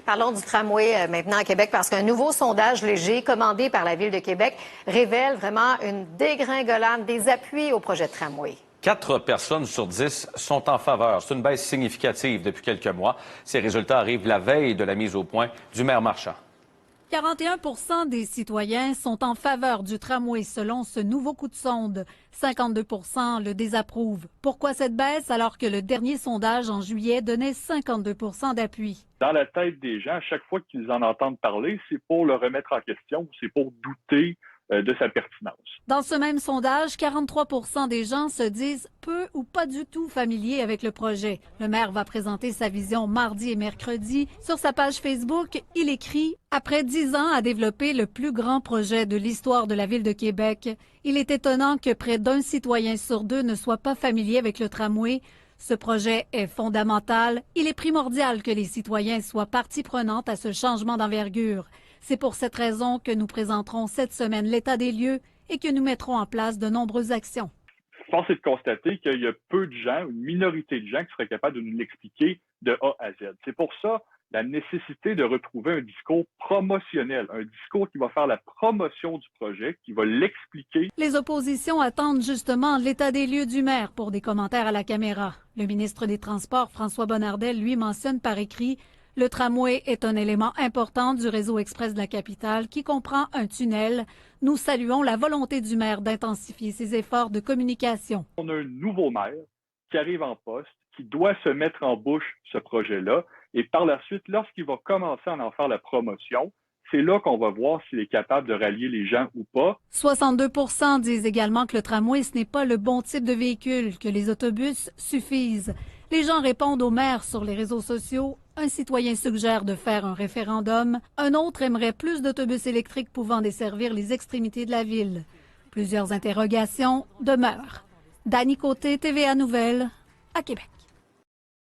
Parlons du tramway maintenant à Québec parce qu'un nouveau sondage léger commandé par la Ville de Québec révèle vraiment une dégringolade des appuis au projet de tramway. 4 personnes sur 10 sont en faveur. C'est une baisse significative depuis quelques mois. Ces résultats arrivent la veille de la mise au point du maire Marchand. 41 des citoyens sont en faveur du tramway selon ce nouveau coup de sonde. 52 le désapprouvent. Pourquoi cette baisse alors que le dernier sondage en juillet donnait 52 d'appui? Dans la tête des gens, à chaque fois qu'ils en entendent parler, c'est pour le remettre en question, c'est pour douter de sa pertinence. Dans ce même sondage, 43 des gens se disent peu ou pas du tout familiers avec le projet. Le maire va présenter sa vision mardi et mercredi. Sur sa page Facebook, il écrit « Après 10 ans à développer le plus grand projet de l'histoire de la Ville de Québec, il est étonnant que près d'un citoyen sur 2 ne soit pas familier avec le tramway. Ce projet est fondamental. Il est primordial que les citoyens soient partie prenante à ce changement d'envergure. C'est pour cette raison que nous présenterons cette semaine l'état des lieux et que nous mettrons en place de nombreuses actions. » Force est de constater qu'il y a peu de gens, une minorité de gens qui seraient capables de nous l'expliquer de A à Z. C'est pour ça la nécessité de retrouver un discours promotionnel, un discours qui va faire la promotion du projet, qui va l'expliquer. Les oppositions attendent justement l'état des lieux du maire pour des commentaires à la caméra. Le ministre des Transports, François Bonnardel, lui mentionne par écrit « Le tramway est un élément important du réseau express de la capitale qui comprend un tunnel. Nous saluons la volonté du maire d'intensifier ses efforts de communication. » On a un nouveau maire qui arrive en poste, qui doit se mettre en bouche ce projet-là. Et par la suite, lorsqu'il va commencer à en faire la promotion, c'est là qu'on va voir s'il est capable de rallier les gens ou pas. 62 disent également que le tramway, ce n'est pas le bon type de véhicule, que les autobus suffisent. Les gens répondent au maire sur les réseaux sociaux. Un citoyen suggère de faire un référendum. Un autre aimerait plus d'autobus électriques pouvant desservir les extrémités de la ville. Plusieurs interrogations demeurent. Dany Côté, TVA Nouvelles, à Québec.